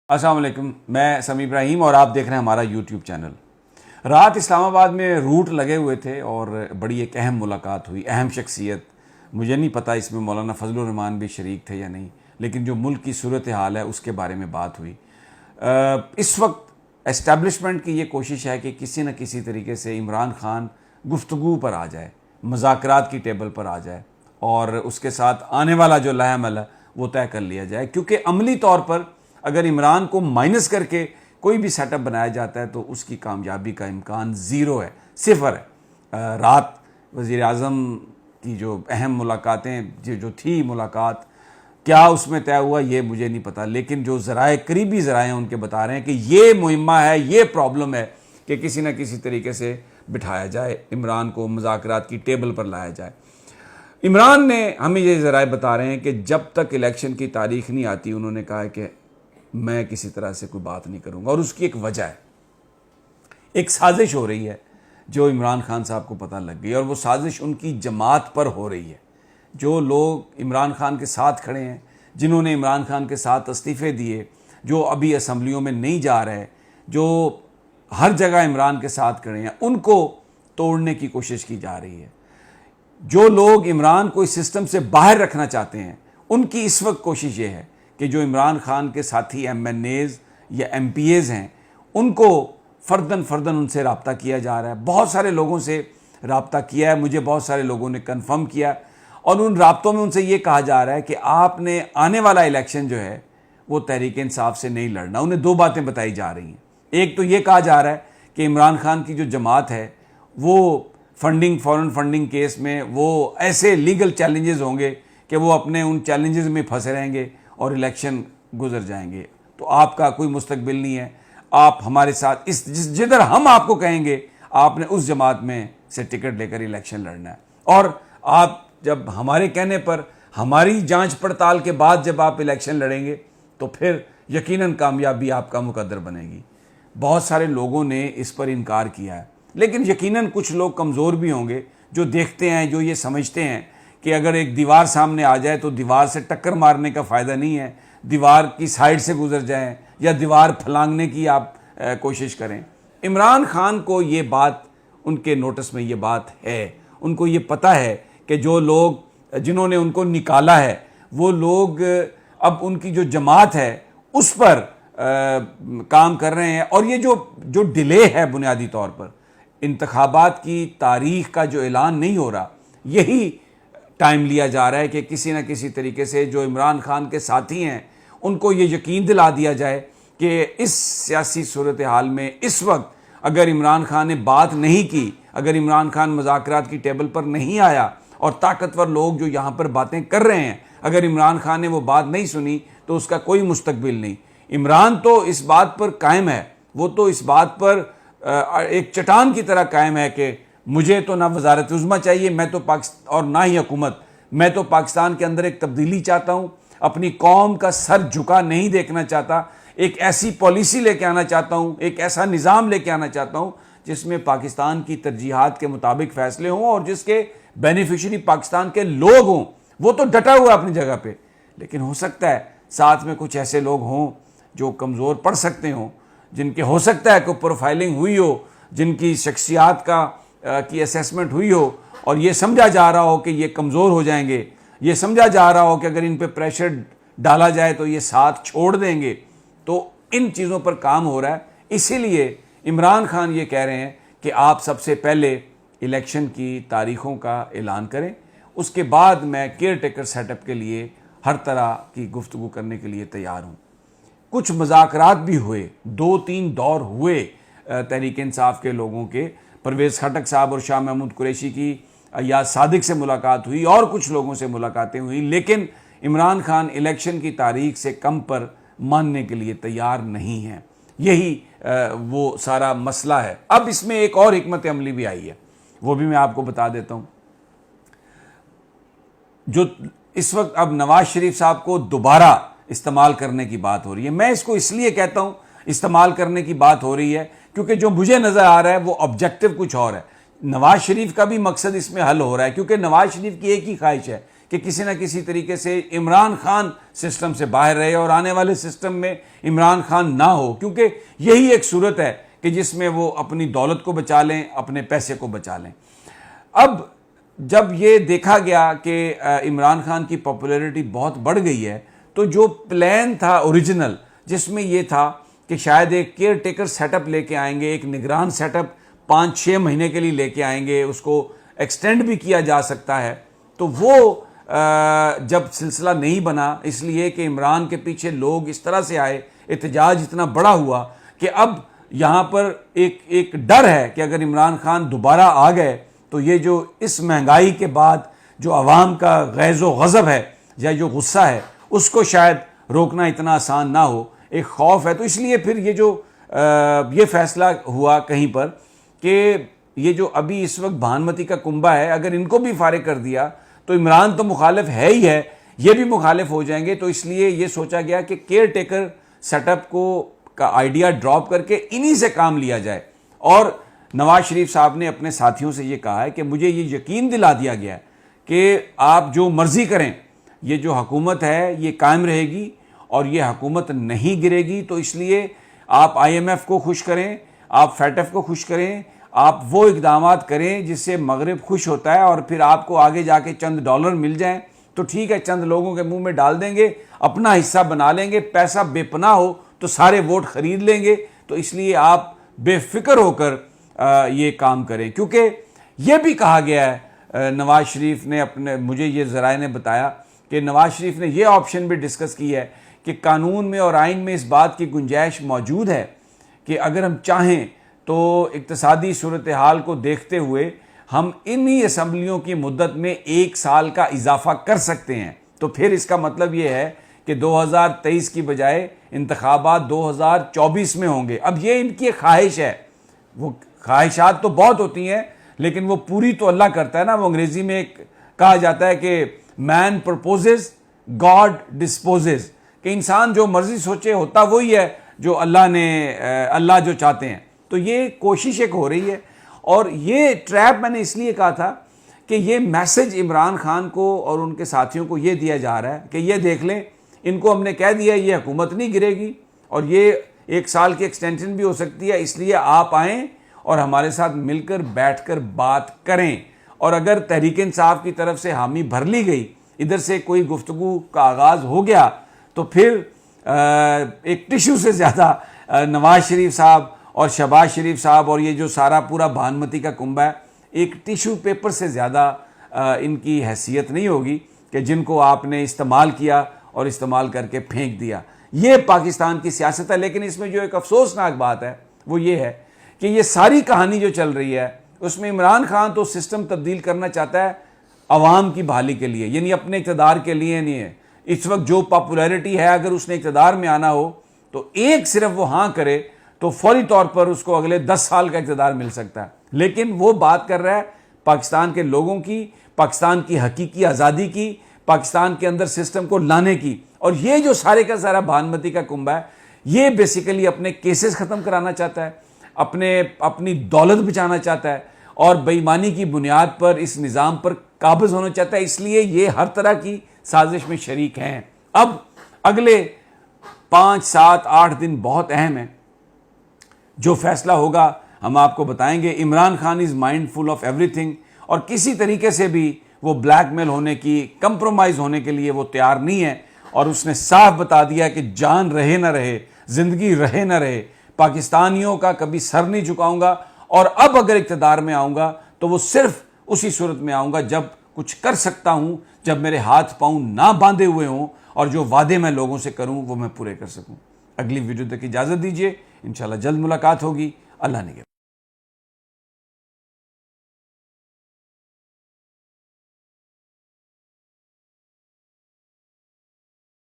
السلام علیکم، میں سمیع ابراہیم اور آپ دیکھ رہے ہیں ہمارا یوٹیوب چینل۔ رات اسلام آباد میں روٹ لگے ہوئے تھے اور بڑی ایک اہم ملاقات ہوئی، اہم شخصیت، مجھے نہیں پتہ اس میں مولانا فضل الرحمان بھی شریک تھے یا نہیں، لیکن جو ملک کی صورتحال ہے اس کے بارے میں بات ہوئی۔ اس وقت اسٹیبلشمنٹ کی یہ کوشش ہے کہ کسی نہ کسی طریقے سے عمران خان گفتگو پر آ جائے، مذاکرات کی ٹیبل پر آ جائے اور اس کے ساتھ آنے والا جو لائحہ عمل ہے وہ طے کر لیا جائے، کیونکہ عملی طور پر اگر عمران کو مائنس کر کے کوئی بھی سیٹ اپ بنایا جاتا ہے تو اس کی کامیابی کا امکان زیرو ہے، صفر ہے۔ رات وزیر اعظم کی جو اہم ملاقاتیں جو تھی ملاقات، کیا اس میں طے ہوا یہ مجھے نہیں پتا، لیکن جو ذرائع قریبی ذرائع ہیں ان کے بتا رہے ہیں کہ یہ مہمہ ہے، یہ پرابلم ہے کہ کسی نہ کسی طریقے سے بٹھایا جائے، عمران کو مذاکرات کی ٹیبل پر لایا جائے۔ عمران نے ہمیں یہ ذرائع بتا رہے ہیں کہ جب تک الیکشن کی تاریخ نہیں آتی انہوں نے کہا ہے کہ میں کسی طرح سے کوئی بات نہیں کروں گا، اور اس کی ایک وجہ ہے، ایک سازش ہو رہی ہے جو عمران خان صاحب کو پتہ لگ گئی، اور وہ سازش ان کی جماعت پر ہو رہی ہے۔ جو لوگ عمران خان کے ساتھ کھڑے ہیں، جنہوں نے عمران خان کے ساتھ استعفے دیے، جو ابھی اسمبلیوں میں نہیں جا رہے، جو ہر جگہ عمران کے ساتھ کھڑے ہیں، ان کو توڑنے کی کوشش کی جا رہی ہے۔ جو لوگ عمران کو اس سسٹم سے باہر رکھنا چاہتے ہیں ان کی اس وقت کوشش یہ ہے کہ جو عمران خان کے ساتھی ایم این ایز یا ایم پی ایز ہیں ان کو فردن ان سے رابطہ کیا جا رہا ہے۔ بہت سارے لوگوں سے رابطہ کیا ہے، مجھے بہت سارے لوگوں نے کنفرم کیا، اور ان رابطوں میں ان سے یہ کہا جا رہا ہے کہ آپ نے آنے والا الیکشن جو ہے وہ تحریک انصاف سے نہیں لڑنا۔ انہیں دو باتیں بتائی جا رہی ہیں، ایک تو یہ کہا جا رہا ہے کہ عمران خان کی جو جماعت ہے وہ فارن فنڈنگ کیس میں وہ ایسے لیگل چیلنجز ہوں گے کہ وہ اپنے ان چیلنجز میں پھنسے رہیں گے اور الیکشن گزر جائیں گے، تو آپ کا کوئی مستقبل نہیں ہے، آپ ہمارے ساتھ جدھر ہم آپ کو کہیں گے آپ نے اس جماعت میں سے ٹکٹ لے کر الیکشن لڑنا ہے، اور آپ جب ہمارے کہنے پر ہماری جانچ پڑتال کے بعد جب آپ الیکشن لڑیں گے تو پھر یقیناً کامیابی آپ کا مقدر بنے گی۔ بہت سارے لوگوں نے اس پر انکار کیا ہے، لیکن یقیناً کچھ لوگ کمزور بھی ہوں گے جو دیکھتے ہیں، جو یہ سمجھتے ہیں کہ اگر ایک دیوار سامنے آ جائے تو دیوار سے ٹکر مارنے کا فائدہ نہیں ہے، دیوار کی سائیڈ سے گزر جائیں یا دیوار پھلانگنے کی آپ کوشش کریں۔ عمران خان کو یہ بات، ان کے نوٹس میں یہ بات ہے، ان کو یہ پتہ ہے کہ جو لوگ جنہوں نے ان کو نکالا ہے وہ لوگ اب ان کی جو جماعت ہے اس پر کام کر رہے ہیں، اور یہ جو ڈیلے ہے بنیادی طور پر انتخابات کی تاریخ کا جو اعلان نہیں ہو رہا، یہی ٹائم لیا جا رہا ہے کہ کسی نہ کسی طریقے سے جو عمران خان کے ساتھی ہیں ان کو یہ یقین دلا دیا جائے کہ اس سیاسی صورتحال میں اس وقت اگر عمران خان نے بات نہیں کی، اگر عمران خان مذاکرات کی ٹیبل پر نہیں آیا، اور طاقتور لوگ جو یہاں پر باتیں کر رہے ہیں اگر عمران خان نے وہ بات نہیں سنی تو اس کا کوئی مستقبل نہیں۔ عمران تو اس بات پر قائم ہے، وہ تو اس بات پر ایک چٹان کی طرح قائم ہے کہ مجھے تو نہ وزارت عظمیٰ چاہیے، میں تو اور نہ ہی حکومت، میں تو پاکستان کے اندر ایک تبدیلی چاہتا ہوں، اپنی قوم کا سر جھکا نہیں دیکھنا چاہتا، ایک ایسی پالیسی لے کے آنا چاہتا ہوں، ایک ایسا نظام لے کے آنا چاہتا ہوں جس میں پاکستان کی ترجیحات کے مطابق فیصلے ہوں اور جس کے بینیفیشری پاکستان کے لوگ ہوں۔ وہ تو ڈٹا ہوا اپنی جگہ پہ، لیکن ہو سکتا ہے ساتھ میں کچھ ایسے لوگ ہوں جو کمزور پڑ سکتے ہوں، جن کے ہو سکتا ہے کوئی پروفائلنگ ہوئی ہو، جن کی شخصیات کی اسیسمنٹ ہوئی ہو اور یہ سمجھا جا رہا ہو کہ یہ کمزور ہو جائیں گے، یہ سمجھا جا رہا ہو کہ اگر ان پہ پریشر ڈالا جائے تو یہ ساتھ چھوڑ دیں گے، تو ان چیزوں پر کام ہو رہا ہے۔ اسی لیے عمران خان یہ کہہ رہے ہیں کہ آپ سب سے پہلے الیکشن کی تاریخوں کا اعلان کریں، اس کے بعد میں کیئر ٹیکر سیٹ اپ کے لیے ہر طرح کی گفتگو کرنے کے لیے تیار ہوں۔ کچھ مذاکرات بھی ہوئے، 2-3 دور ہوئے تحریک انصاف کے لوگوں کے، پرویز خٹک صاحب اور شاہ محمود قریشی کی یا صادق سے ملاقات ہوئی اور کچھ لوگوں سے ملاقاتیں ہوئی، لیکن عمران خان الیکشن کی تاریخ سے کم پر ماننے کے لیے تیار نہیں ہیں۔ یہی وہ سارا مسئلہ ہے۔ اب اس میں ایک اور حکمت عملی بھی آئی ہے، وہ بھی میں آپ کو بتا دیتا ہوں۔ جو اس وقت اب نواز شریف صاحب کو دوبارہ استعمال کرنے کی بات ہو رہی ہے، میں اس کو اس لیے کہتا ہوں استعمال کرنے کی بات ہو رہی ہے کیونکہ جو مجھے نظر آ رہا ہے وہ آبجیکٹو کچھ اور ہے۔ نواز شریف کا بھی مقصد اس میں حل ہو رہا ہے، کیونکہ نواز شریف کی ایک ہی خواہش ہے کہ کسی نہ کسی طریقے سے عمران خان سسٹم سے باہر رہے اور آنے والے سسٹم میں عمران خان نہ ہو، کیونکہ یہی ایک صورت ہے کہ جس میں وہ اپنی دولت کو بچا لیں، اپنے پیسے کو بچا لیں۔ اب جب یہ دیکھا گیا کہ عمران خان کی پاپولیرٹی بہت بڑھ گئی ہے، تو جو پلان تھا اوریجنل، جس میں یہ تھا کہ شاید ایک کیئر ٹیکر سیٹ اپ لے کے آئیں گے، ایک نگران سیٹ اپ 5-6 مہینے کے لیے لے کے آئیں گے، اس کو ایکسٹینڈ بھی کیا جا سکتا ہے، تو وہ جب سلسلہ نہیں بنا، اس لیے کہ عمران کے پیچھے لوگ اس طرح سے آئے، احتجاج اتنا بڑا ہوا کہ اب یہاں پر ایک ڈر ہے کہ اگر عمران خان دوبارہ آ گئے تو یہ جو اس مہنگائی کے بعد جو عوام کا غیظ و غضب ہے یا جو غصہ ہے، اس کو شاید روکنا اتنا آسان نہ ہو، ایک خوف ہے۔ تو اس لیے پھر یہ فیصلہ ہوا کہیں پر کہ یہ جو ابھی اس وقت بھانمتی کا کنبہ ہے، اگر ان کو بھی فارغ کر دیا تو عمران تو مخالف ہے ہی ہے، یہ بھی مخالف ہو جائیں گے، تو اس لیے یہ سوچا گیا کہ کیئر ٹیکر سیٹ اپ کا آئیڈیا ڈراپ کر کے انہی سے کام لیا جائے۔ اور نواز شریف صاحب نے اپنے ساتھیوں سے یہ کہا ہے کہ مجھے یہ یقین دلا دیا گیا ہے کہ آپ جو مرضی کریں، یہ جو حکومت ہے یہ قائم رہے گی اور یہ حکومت نہیں گرے گی، تو اس لیے آپ IMF کو خوش کریں، آپ FATF کو خوش کریں، آپ وہ اقدامات کریں جس سے مغرب خوش ہوتا ہے، اور پھر آپ کو آگے جا کے چند ڈالر مل جائیں تو ٹھیک ہے، چند لوگوں کے منہ میں ڈال دیں گے، اپنا حصہ بنا لیں گے، پیسہ بے پناہ ہو تو سارے ووٹ خرید لیں گے، تو اس لیے آپ بے فکر ہو کر یہ کام کریں۔ کیونکہ یہ بھی کہا گیا ہے، نواز شریف نے مجھے یہ ذرائع نے بتایا کہ نواز شریف نے یہ آپشن بھی ڈسکس کی ہے کہ قانون میں اور آئین میں اس بات کی گنجائش موجود ہے کہ اگر ہم چاہیں تو اقتصادی صورتحال کو دیکھتے ہوئے ہم انہی اسمبلیوں کی مدت میں 1 سال کا اضافہ کر سکتے ہیں۔ تو پھر اس کا مطلب یہ ہے کہ 2023 کی بجائے انتخابات 2024 میں ہوں گے۔ اب یہ ان کی خواہش ہے، وہ خواہشات تو بہت ہوتی ہیں لیکن وہ پوری تو اللہ کرتا ہے نا۔ وہ انگریزی میں کہا جاتا ہے کہ مین پرپوزز گاڈ ڈسپوزز، کہ انسان جو مرضی سوچے ہوتا وہی ہے جو اللہ جو چاہتے ہیں۔ تو یہ کوشش ایک ہو رہی ہے، اور یہ ٹریپ میں نے اس لیے کہا تھا کہ یہ میسج عمران خان کو اور ان کے ساتھیوں کو یہ دیا جا رہا ہے کہ یہ دیکھ لیں، ان کو ہم نے کہہ دیا یہ حکومت نہیں گرے گی اور یہ 1 سال کی ایکسٹینشن بھی ہو سکتی ہے، اس لیے آپ آئیں اور ہمارے ساتھ مل کر بیٹھ کر بات کریں۔ اور اگر تحریک انصاف کی طرف سے حامی بھر لی گئی، ادھر سے کوئی گفتگو کا آغاز ہو گیا، تو پھر ایک ٹیشو سے زیادہ نواز شریف صاحب اور شہباز شریف صاحب اور یہ جو سارا پورا بھانمتی کا کنبہ ہے، ایک ٹیشو پیپر سے زیادہ ان کی حیثیت نہیں ہوگی کہ جن کو آپ نے استعمال کیا اور استعمال کر کے پھینک دیا۔ یہ پاکستان کی سیاست ہے۔ لیکن اس میں جو ایک افسوسناک بات ہے وہ یہ ہے کہ یہ ساری کہانی جو چل رہی ہے اس میں عمران خان تو سسٹم تبدیل کرنا چاہتا ہے عوام کی بحالی کے لیے، یعنی اپنے اقتدار کے لیے نہیں ہے۔ اس وقت جو پاپولیرٹی ہے، اگر اس نے اقتدار میں آنا ہو تو صرف وہ ہاں کرے تو فوری طور پر اس کو اگلے 10 سال کا اقتدار مل سکتا ہے۔ لیکن وہ بات کر رہا ہے پاکستان کے لوگوں کی، پاکستان کی حقیقی آزادی کی، پاکستان کے اندر سسٹم کو لانے کی۔ اور یہ جو سارے کا سارا بھانمتی کا کنبہ ہے، یہ بیسیکلی اپنے کیسز ختم کرانا چاہتا ہے، اپنی دولت بچانا چاہتا ہے، اور بے ایمانی کی بنیاد پر اس نظام پر قابض ہونا چاہتا ہے۔ اس لیے یہ ہر طرح کی سازش میں شریک ہیں۔ اب اگلے 5 7 8 دن بہت اہم ہیں، جو فیصلہ ہوگا ہم آپ کو بتائیں گے۔ Imran Khan is mindful of everything, اور کسی طریقے سے بھی وہ بلیک میل ہونے کی، کمپرومائز ہونے کے لیے وہ تیار نہیں ہے، اور اس نے صاف بتا دیا کہ جان رہے نہ رہے، زندگی رہے نہ رہے، پاکستانیوں کا کبھی سر نہیں جھکاؤں گا، اور اب اگر اقتدار میں آؤں گا تو وہ صرف اسی صورت میں آؤں گا جب کچھ کر سکتا ہوں، جب میرے ہاتھ پاؤں نہ باندھے ہوئے ہوں، اور جو وعدے میں لوگوں سے کروں وہ میں پورے کر سکوں۔ اگلی ویڈیو تک اجازت دیجیے، انشاءاللہ جلد ملاقات ہوگی۔ اللہ نگہبان۔